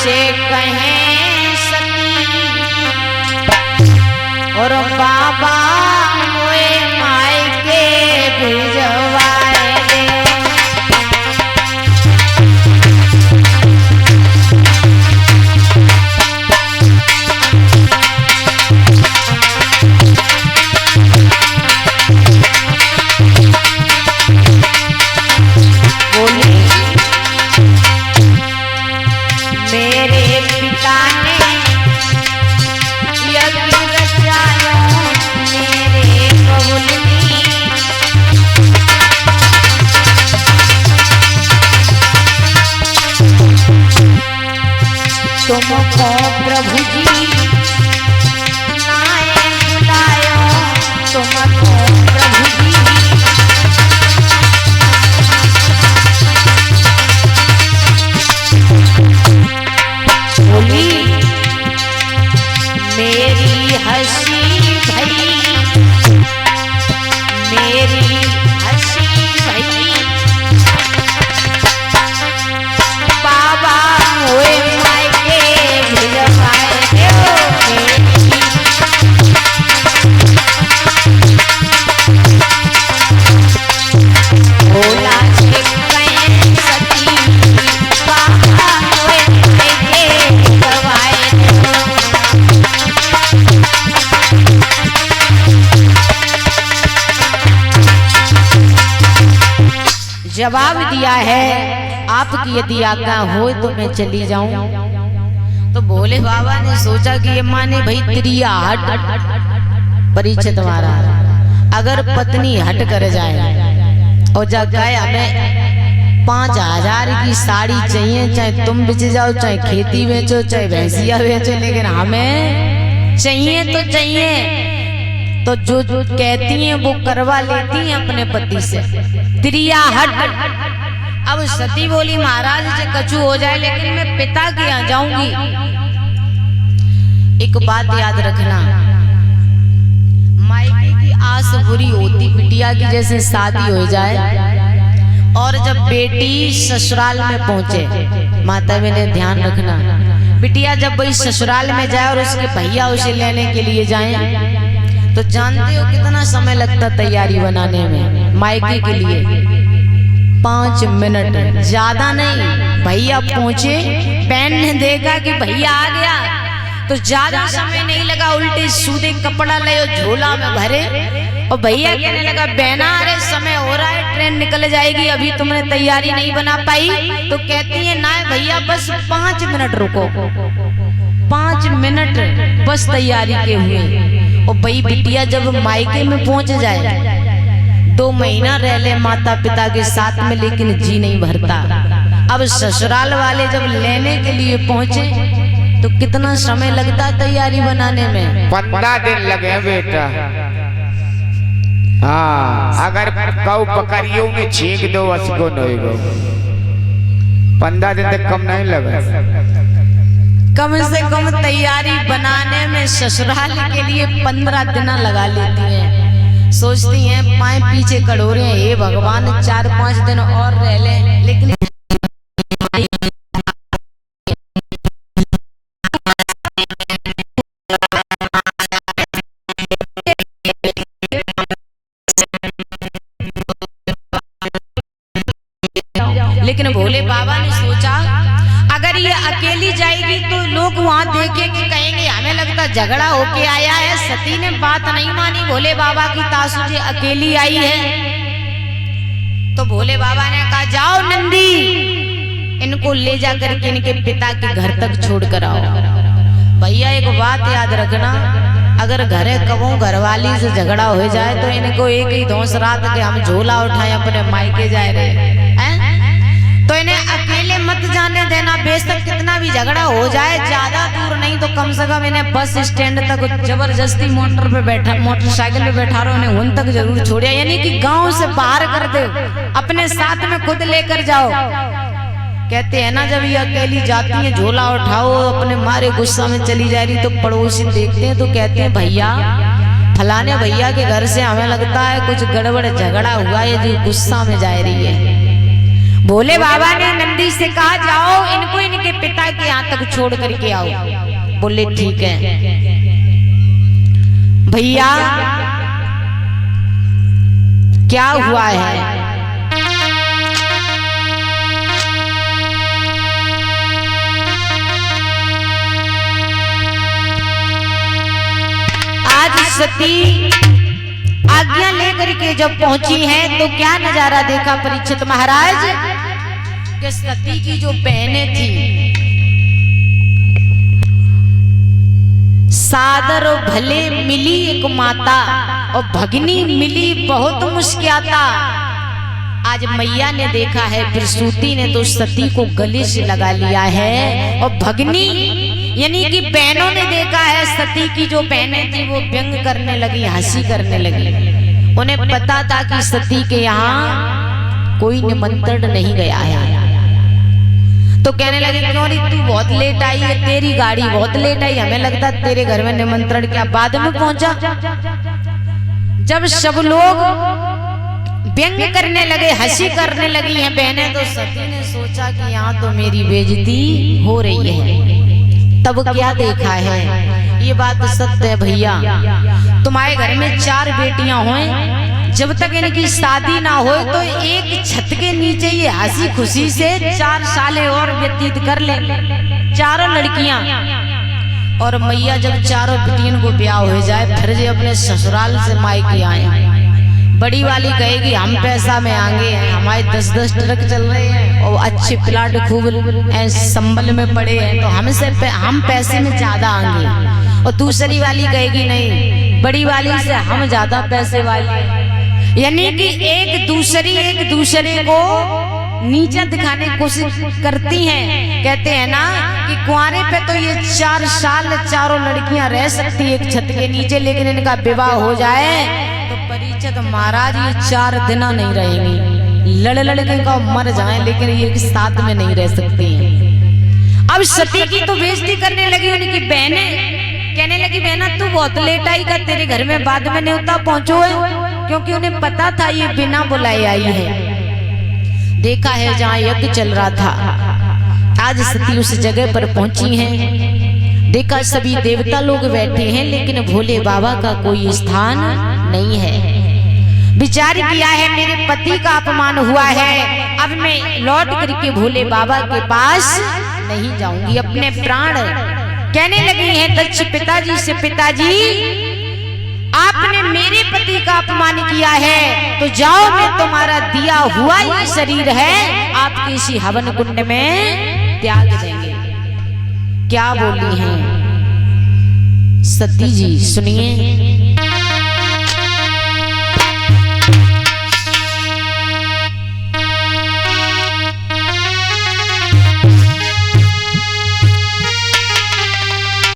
से कहें सती और बाबा मोए मायके भिजवाए दे। मेरे पिता ने यज्ञ रचाया मेरे बबुलनी, तुमको प्रभु जी नाए बुलायो, तुमको प्रभु जी बोली मेरी हंसी भई, मेरी हंसी भई, बाबा मोए मायके भिजवाए दे। भोला से कहें सती बाबा मोए मायके भिजवाए दे। जवाब दिया है आपकी यदि आज्ञा हो तो मैं चली जाऊं। तो भोले बाबा ने सोचा कि ये माने भाई त्रिया हट परीक्षित महाराज, अगर पत्नी हट कर जाए और जगह हमें 5000 की साड़ी चाहिए, चाहे तुम बेच जाओ, चाहे खेती बेचो, चाहे भैंसिया बेचो, लेकिन हमें चाहिए तो चाहिए। तो जो जो कहती हैं वो करवा लेती हैं अपने पति से, त्रिया हट। अब सती बोली महाराज से कछु हो जाए लेकिन मैं पिता के यहाँ जाऊंगी। एक बात याद रखना, मायके की आस बुरी होती, बिटिया की जैसे शादी हो जाए और जब बेटी ससुराल में पहुंचे, माता मैंने ध्यान रखना, बिटिया जब वही ससुराल में जाए और उसके भैया उसे लेने के लिए जाएं तो जानते हो कितना समय लगता तैयारी बनाने में। मायके के लिए 5 मिनट, ज्यादा नहीं। भैया पहुंचे, बहन ने देखा कि भैया आ गया तो ज्यादा समय नहीं लगा, उल्टे सीधे कपड़ा ले झोला में भरे और भैया कहने लगा बहना अरे समय हो रहा है, ट्रेन निकल जाएगी, अभी तुमने तैयारी नहीं बना पाई। तो कहती है ना भैया बस 5 मिनट रुको, 5 मिनट बस तैयारी के हुए। और भाई बिटिया जब मायके में पहुंच जाए, 2 महीना रह ले माता पिता के साथ में, लेकिन जी नहीं भरता। अब ससुराल वाले जब लेने के लिए पहुंचे तो कितना समय लगता तैयारी बनाने में? 15 दिन लगे बेटा। हाँ, अगर कौ बकरियों में छींक दो उसको नहीं गो, 15 दिन तक कम नहीं लगा। कम से कम तैयारी बनाने में ससुराल के लिए 15 दिन लगा लेती हैं। सोचती हैं पाए पीछे कड़ोरे हैं, हे भगवान 4-5 दिन और रह ले, लेकिन लेकिन भोले बाबा ने सोचा अगर ये अकेली जाएगी तो लोग वहां देखेंगे, कहेंगे हमें लगता झगड़ा होके आया है। सती ने बात नहीं मानी भोले बाबा की, तासु जी अकेली आई है। तो भोले बाबा ने कहा जाओ नंदी, इनको ले जा करके इनके पिता के घर तक छोड़ कर आओ। भैया एक बात याद रखना, अगर घरे कबू घरवाली से झगड़ा हो जाए तो इनको एक ही धौंस रात के हम झोला उठाए अपने मायके जा रहे हैं, तो इन्हें अकेले मत जाने देना। बेशक कितना भी झगड़ा हो जाए, ज्यादा दूर नहीं तो कम से कम इन्हें बस स्टैंड तक जबरदस्ती मोटरसाइकिल पे बैठा रहो, उन्हें उन तक जरूर छोड़िया, यानी कि गांव से बाहर कर दो, अपने साथ में खुद लेकर जाओ। कहते हैं ना जब ये अकेली जाती है झोला उठाओ, अपने मारे गुस्सा में चली जा रही तो पड़ोसी देखते हैं तो कहते हैं भैया फलाने भैया के घर से हमें लगता है कुछ गड़बड़ झगड़ा हुआ है, जो गुस्सा में जा रही है। भोले बाबा ने नंदी से कहा जाओ इनको इनके पिता के यहाँ तक छोड़ करके आओ। बोले ठीक है भैया क्या हुआ है? आज सती आज्ञा लेकर के जब पहुंची है तो क्या नजारा देखा परीक्षित महाराज कि सती की जो बहनें थी सादर और भले मिली एक माता और भगनी मिली बहुत मुस्कियाता। आज मैया ने देखा है प्रसूति ने तो सती को गले से लगा लिया है और भगनी यानी कि बहनों ने देखा है सती की जो बहनें थी वो व्यंग करने लगी, हंसी करने लगी। उन्हें पता था कि सती के यहाँ कोई निमंत्रण नहीं गया है तो कहने लगे क्यों री तू बहुत लेट आई है, तेरी गाड़ी बहुत लेट आई, हमें लगता तेरे घर में निमंत्रण क्या बाद में पहुंचा। जब सब लोग व्यंग करने लगे, हंसी करने लगी हैं बहनें तो सती ने सोचा कि यहाँ तो मेरी बेइज्जती हो रही है। तब क्या देखा है? ये बात सत्य है भैया, तुम्हारे घर में 4 बेटियां हों, जब तक इनकी शादी ना हो तो एक छत के नीचे ये हंसी खुशी से 4 सालें और व्यतीत कर ले, चारों लड़कियां। और मैया जब चारों बेटियों को ब्याह हो जाए फिर जे अपने ससुराल से मायके आए, बड़ी वाली कहेगी हम पैसा में आगे हैं, हमारे 10-10 ट्रक चल रहे हैं और अच्छे प्लाट खूब संबल में पड़े हैं तो हम पैसे में ज्यादा आएंगे। और दूसरी वाली कहेगी नहीं, बड़ी वाली से हम ज्यादा पैसे वाले। यानी कि एक दूसरे को नीचा दिखाने की कोशिश करती हैं। कहते हैं ना कि कुंवारे पे तो ये 4 साल चारों लड़कियां रह सकती है एक छत के नीचे, लेकिन इनका विवाह हो जाए तो परीक्षित महाराज ये 4 दिन नहीं रहेंगी, लड़ के का मर जाए लेकिन ये एक साथ में नहीं रह सकती हैं। अब सती की तो बेइज्जती करने लगी उनकी बहनें, कहने लगी बहना तू बहुत लेट आई का, तेरे घर में बाद में न्योता पहुंचो है, क्योंकि उन्हें पता था ये बिना बुलाए आई है। देखा है जहाँ यज्ञ चल रहा था, आज सती उस जगह पर पहुंची हैं। देखा सभी देवता लोग बैठे हैं लेकिन भोले बाबा का कोई स्थान नहीं है। विचार किया है मेरे पति का अपमान हुआ है, अब मैं लौट करके भोले बाबा के पास नहीं जाऊंगी, अपने प्राण। कहने लगी हैं दक्ष पिताजी से, पिताजी आपने मेरे पति का अपमान किया है तो जाओ, मैं तुम्हारा दिया हुआ ये शरीर है आपके इसी हवन कुंड में त्याग देंगे। क्या बोली हैं सती जी सुनिए।